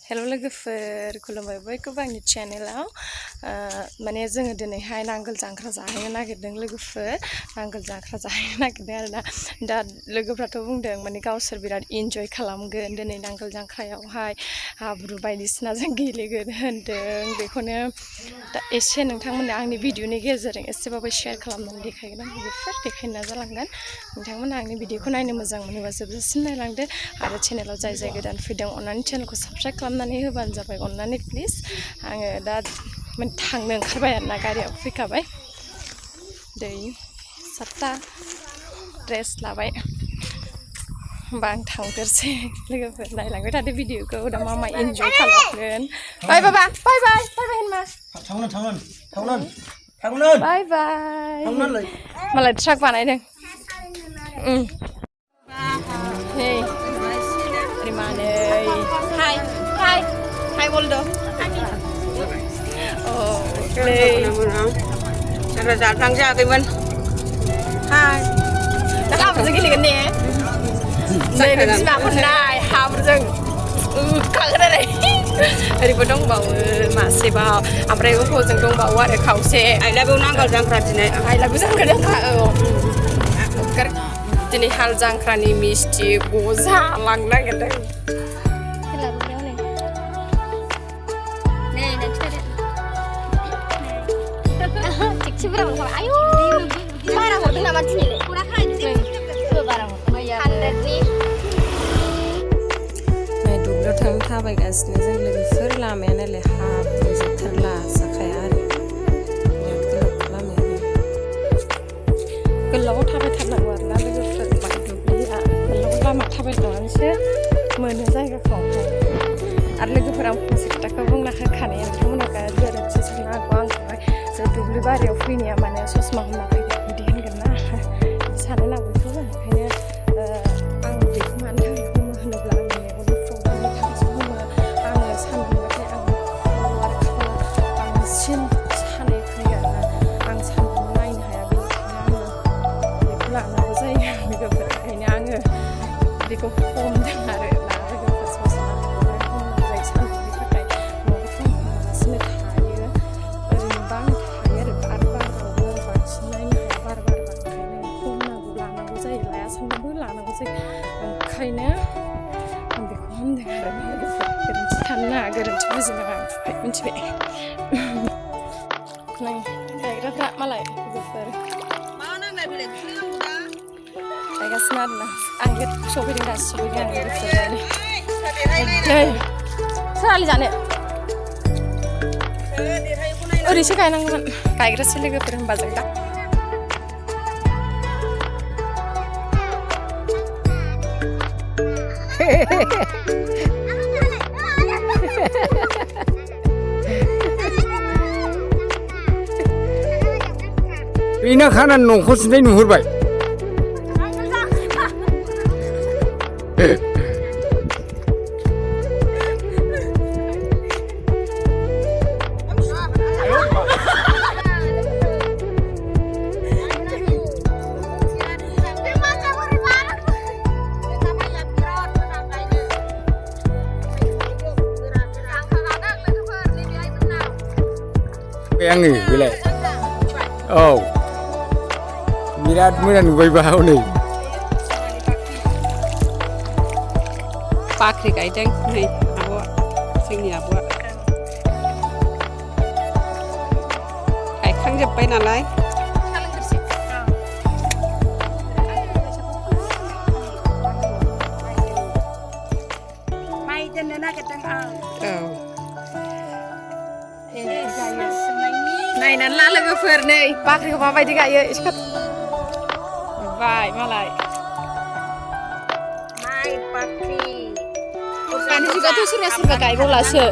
Hello लोगोफोर खुलुमबाय बयखौबो आंनि चेनेलाव माने जोङो दिनैहाय नांगोल जांख्रा जाहैनो नागिरदों लोगोफोर नांगोल जांख्रा जाहैनो नागिरदों आरोना दा लोगोफ्राथ' बुंदों माने गावसोर बिराद इन्जय खालामगोन दिनै नांगोल जांख्रायावहाय हाब्रु बायदिसिना जों गेलेगोन होनदों बेखौनो दा एसे नोंथांमोननो आंनि भिडिअनि गेजेरजों एसेबाबो शेयार खालामनानै देखायगोन आं लोगोफोर देखायनो नाजालांगोन नोंथांमोना आंनि भिडिअखौ नायनो मोजां मोनोबा जोबजासिम नायलांदो आरो चेनेलाव जाय जाय गोदान फैदों अन्नानै चेनेलखौ साबस्क्राइब खालामनानै होबानो जाबाय अन्नानै प्लिज आङो दा थांनो ओंखारबाय आरोना गारियाव फैखाबाय दै सातथा ड्रेस लाबाय होमबा आं थांग्रोसै लोगोफोर नायलांबाय थादो भिडिअखौ दा मा इन्जय खालामगोन बाय बाबा बाय बाय बाय बाय होनबा बाय बाय मालाय ट्राक बानायदों hey Rimane hi Waldo oh play Rồi dạ thằng ra cái mình hai đã làm gì cái này đây là gì mà con này ham rồi căng cái này thì có đông bảo mà xe bảo à bây giờ có dừng đông bảo qua để khảo xe ai là bố năng còn đang khát này ai là bố năng cái đấy Dini hal jangkrani misti goza lang nagirdों Cikcibrang sama ayo barang hordों नामा दिनैलाय पुरा खायनोसै बारां हordों 100 नि नै दुब्लियाव थांनो थाबायगासिनो जों लोगोफोर लामायानालाय हाब्रुजोबथारला जाखाया आरो बिराद गोलाव लामायानो गोलाव थाबायथारनांगौ आरोना लोगोफोर माइ दुब्लिया गोलाव लामा थाबायलांनानैसो मोनो जायगाखौहाय आरो लोगोफोर आं फंसे खोथाखौ बुंना होखानाया नोंथांमोना गोरोन्थि साननो हागौ आंखौहाय जों दुब्लि बारियाव फैनाया माने ससमा होनना फैदों बिदि होनगोन ना सानो ना बयखौबो ओंखायनो आं बेखौ मानो थाखाय हमो होनोब्ला आंनि मेगननि प्रब्लेमनि थाखायसो हमो आङो सानदुंबाथाय आं बांसिन सानाय फैयो आरोना आं सानदुं नायनो हाया बेनिखायनो आङो बेखौ लानांगौ जायो लोगोफोर ओंखायनो आङो बेखौ हमदों आरो ना लोगोफोर ससमाखौहाय हमनांगौ जायो सानदुंनि थाखाय न'आवथ' मालासिनो थायो ओरैनो बां थायो आरो बारबाबो बांसिन नायनो हाया बार ओंखायनो हमनांगौ लानांगौ जायो लाया सानदुंबो लानांगौ जायो ओंखायनो आं बेखौ हमदों आरो लोगोफोर गोरोन्थि साननो नाङा गोरोन्थि बुजिनाङा आंखौहाय मिथिबाय नै गायग्राफ्रा मालाय लोगोफोर गायगासिनो आरोना आं सफैदों दासो सफैदों आं लोगोफोर नै सोरालि जानो ओरैसो गायनांगौमोन गायग्रासो लोगोफोर होनबा जों दा बेना खाना न'खौ सिन्थाय नुहुरबाय आङो बेलाय औ बिराद मोजां नुबायबा हनै बाख्रि गायदों नै आब'आ जोंनि आब'आ गायखांजोब्बाय नालाय माइ दोननो नागिरदों औ नायनानै ला लोगोफोर नै बाख्रिखौ माबायदि गायो एसे बाय मालाय माइ बाख्रि दानि जुगावथ' सोरबा गायबावलासो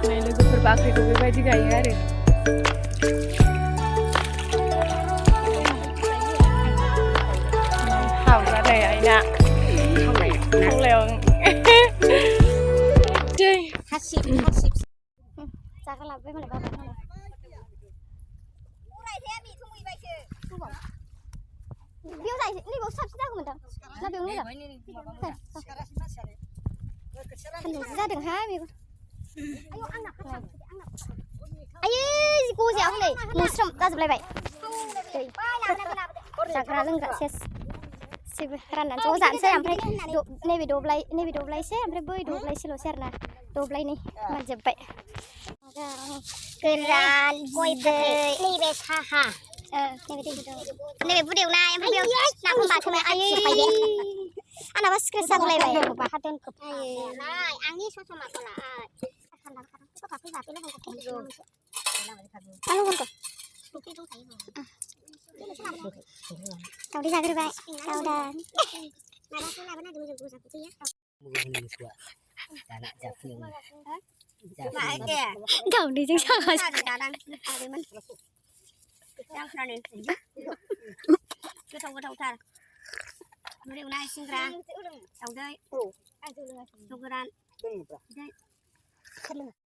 नै लोगोफोर बाख्रिखौ बेबायदि गायो आरो हाब्रा नै आइना खावलायाव हासिब जागा लाबोबाय मालाय बाबा मालाय बेयाव जायो नैबाव साबसिन जागौमोनदां ना बेयावनो मोजां सान्दुंसो जादोंहाय मेगन आयै गजाया हनै मुस्रोम जाजोबलायबाय जाग्रा लोंग्रा सेस जेबो राननानै ज' जानोसै ओमफ्राय नैबे दब्लायसे ओमफ्राय बै दब्लायसेल'सै आरोना दब्लायनै मोनजोब्बाय गोरान बिदै नैबे साहा नैबे बुद एवनाय ओमफ्राय बेयाव नाफाम बाथोनाय आयै आंनाबा सिक्रेट जागुलायबाय बाहादोन खोबनाय आंनि ससमाखौ लाय दावदै जाग्रोबाय दावदान दावदैजों सागासिनो गोथावथार एवनाय सिंग्रा दावदै जौ गोरान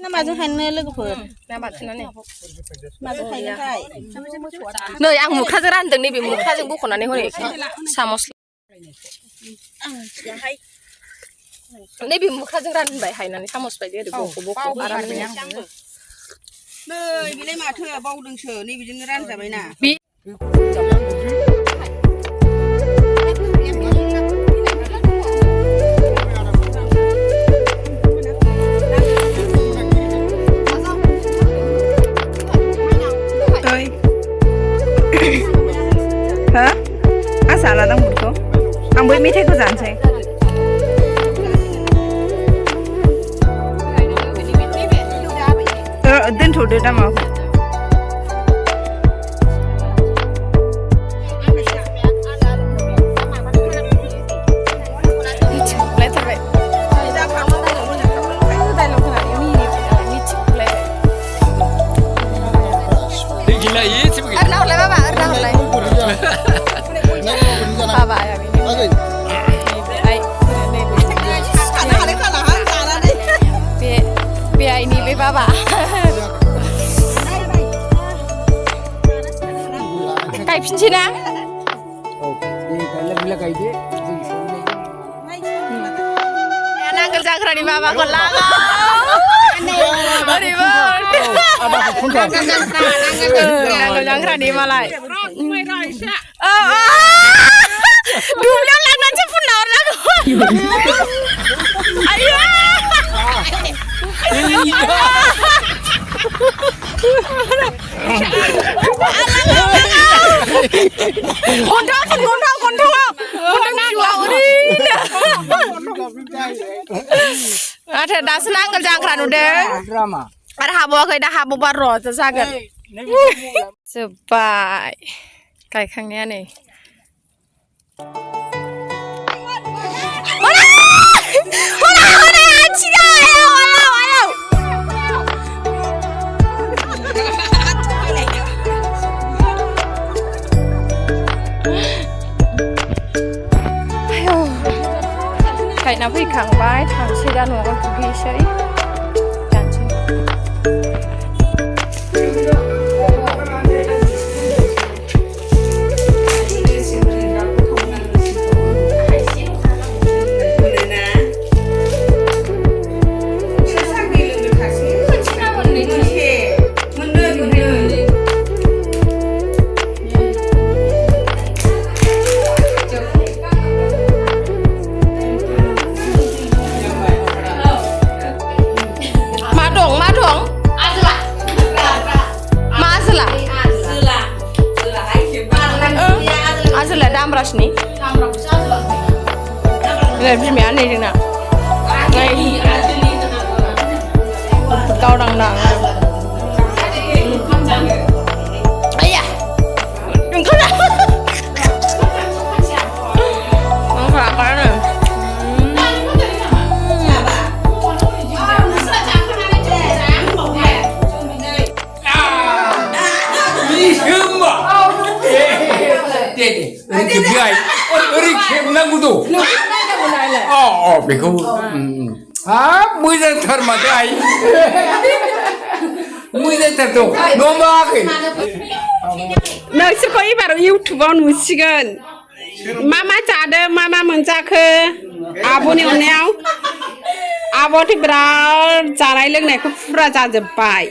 ना माजों हायनो लोगोफोर ना बाथोनानै माजों हायनोथाय नै आं मुखाजों रानदों नैबे मुखाजों बख'नानै हरै सामस नैबे मुखाजों रानबाय हायनानै सामस बायदि ओरै बख' आरामनो नै बेलाय माथो बावदोंसो नैबेजोंनो रानजाबायना हो आं जाला दां बुटखौ आं बै मेथाइखौ जानोसै दोनथ'दो दा माबाखौ Baba गायफिनसै ना नांगोल जांख्रानि माबाखौ लाङो ओरैबो नांगोल जांख्रानि मालाय दुब्लियाव लांनानैसो फुनना हरनांगौ आयौ Ada dasan angkel jangkran udah. Ada habawa dah habawa roh tersagat. Sebai, kayak kangnya nih. Kayak nabi kang bay, kang sida nunggu pergi sih, jangan. Nih, lebih mana ini nak? Kau dang. Ayah, engkau dah. Engkau apa ni? Kebiay, orang kemana gudo? Oh, beku. Mudah termakai. Mudah tertu. Nombak. नोंसोरखौ एबार इउटुबाव नुसिगोन मा जादो मा मोनजाखो आब'नि अननायाव आब'थ' बिराद जानाय लोंनायखौ फुरा जाजोब्बाय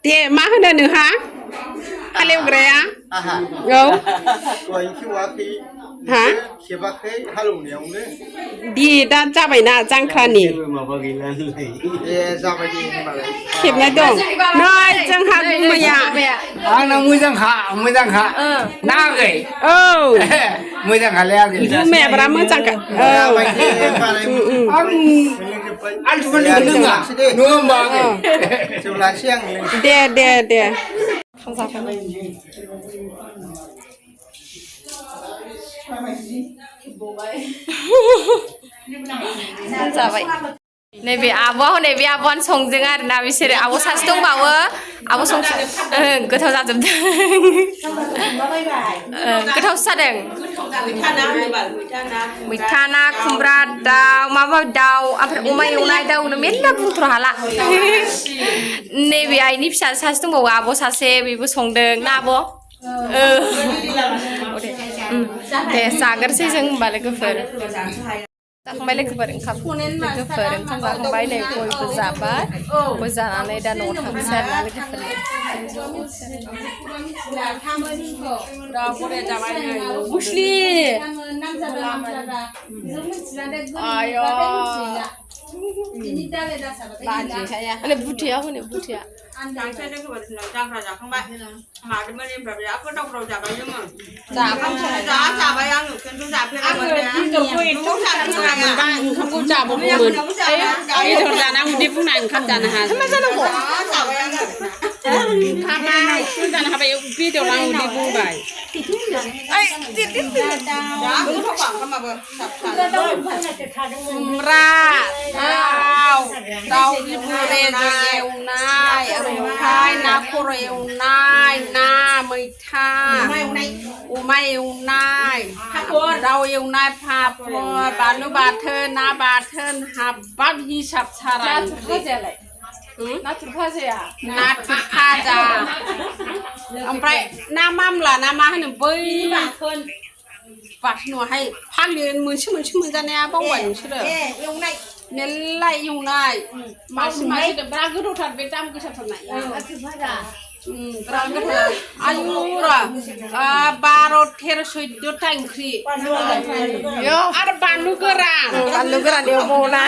दे मा होनो नोंहा हालेवग्राया औ हा खेबाखै हालौनायावनो दि दा जाबायना जांख्रानि माबा गैलालै ए जाबाय दे होनबालाय खेबनाय दं नै जोंहा गुमैया आंना मोजांखा नाङाखै औ मोजांखालाय आगै गुमैया बिराद मोजांखा औ आलथुमालिखौ लोङा नङा होमबा आगै जौ लासै आं दे जाबाय नैबे आब'आ हनै बे आब'आनो संदों आरोना बिसोरो आब' सासे दंबावो आब' गोथाव जाजोबदों गोथावसो जादों मैथा ना खुमब्रा दाउ माबा दाउ ओमफ्राय अमा एवनाय दाउनो मेरला बुंथ्र' हाला नैबे आइनि फिसा सासे दंबावो आब' सासे बेबो संदों ना आब' दे जाग्रोसै जों होमबा लोगोफोर जाखांबाय लोगोफोर ओंखाम जाखांबाय नै गयबो जाबाय गय जानानै दा न'आव थांसै आरोना लोगोफोर बुथिया हनै बुथिया जांख्रा जाखांबाय मादोंमोन एमफ्राय बिराद गोथाव जाबाय जोङो जाबाय आङो खिन्थु ओंखामखौ जाबावगौमोन बेदर जाना उदै बुंना ओंखाम जानो हाया मा जानांगौ जानो हाबाय बेदर आं उदै बुंबाय खुमब्रा दाउ बुरेजों एवनाय ओमफ्राय ना खर' एवनाय ना मैथा अमा एवनाय दाउ एवनाय पापर बानलु बाथोन ना बाथोन हाबाब हिसाब सारा नाथुर भाजा ओमफ्राय ना मामला ना मा होनो बै बाथोनावहाय फाग्लि मोनसे मोनजानाया बावबाय नोंसोरो मेरला एवनाय मासे बिराद गोथावथार बे दाम गोसाथारनाय बिराद गोथाव आयु र' 12, 13, 14था ओंख्रि आरो बानलु गोरान एवबावना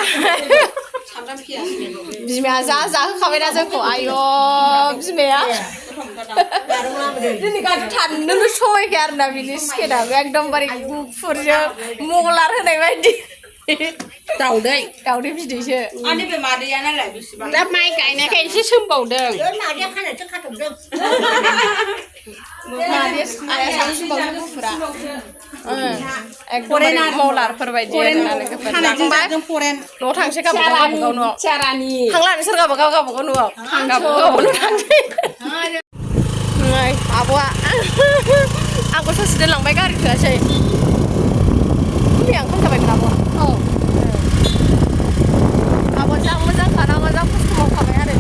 बिमाया जाहोखाबायना जोंखौ आयौ बिमाया दिनै गाज्रि थानोनो समायखाया आरोना बिनि स्केनाबो एकदमबारे गुफुरजों मगलार होनाय बायदि दाउदै बिदैसो बे मादैया नालाय बेसेबां दा माइ गायनायखाय एसे सोमबावदों मादैया खानायसो खाथबदों गुफुरा एकदम मलारफोर बायदि न'आव थांसै गावबागाव न'आव थांला नोंसोर गावबागाव न'आव थांसै आब'आ आंखौ ससे दोनलांबाय गारि थोआसै मैया ओंखाम जाबायमोन आब'आ आब'आ जा मोजां खस्थ' मावखाबाय आरो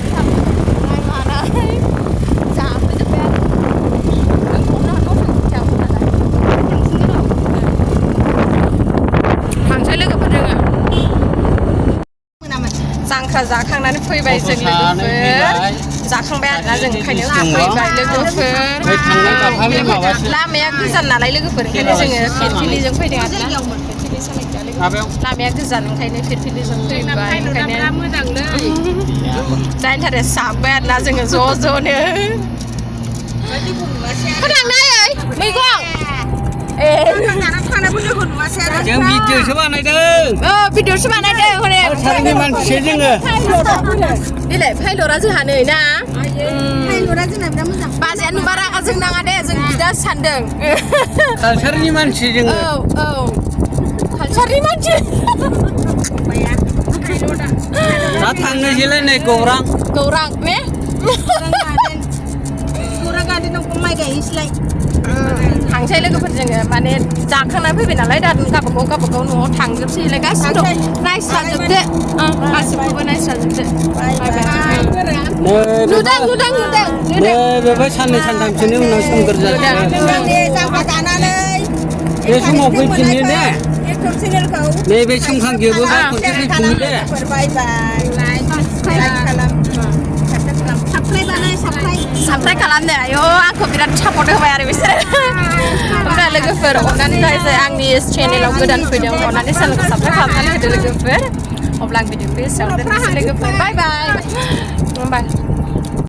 माइ मानाय जाफैजोब्बाय थांसै लोगोफोर जोङो जांख्रा जाखांनानै फैबाय जों लोगोफोर जाखांबाय आरोना जों ओंखायनो फैबाय लोगोफोर लामाया गोजान नालाय लोगोफोर ओंखायनो जोङो फिरफिलिजों फैदों आरोना लामाया गोजान ओंखायनो फिरफिलिजों फैबाय ओंखायनो जायनि थाखाय जाबाय आरोना जोङो ज'नो फोलांनाय मैगं जों भिडिअसो बानायदों भिडिअसो बानायदों हनै सारनि मानसिसो जोङो देलाय फाइलरा जोंहा नै ना फाइलरा जोंना बिराद मोजां बाजाया नुबा रागा जों नाङा दे जों बिदा सानदों कालचारनि मानसि जोङो औ कालचारनि मानसि दा थांनोसैलाय नै गौरां ने गौरां गारि न'खौ माइ गायहैसैलाय थांसै लोगोफोर जोङो माने जाखांना फैबाय नालाय दा गावबागाव न'आव थांजोबसैलाय गासिबो नायस्राजोबदो गासिबखौबो नायस्राजोबदो नुदों बेवहाय साननै सानथामसोनि उनाव सोमखोर जागोन जांख्रा जानानै बे समाव फैफिनो दे नैबे सोमखांजोबोबा खनसे फैफिनो दे साबस्क्राइब खालामदो आयौ आंखौ बिराद सापर्ट होबाय आरो बिसोरो ओमफ्राय लोगोफोर अननानै जाय आंनि चेनेलाव गोदान फैदों अननानै चेनेलखौ साबस्क्राइब खालामनानै होदो लोगोफोर अब्ला आं भिडिअखौ एसेयावनो दोननोसै लोगोफोर बाय बाय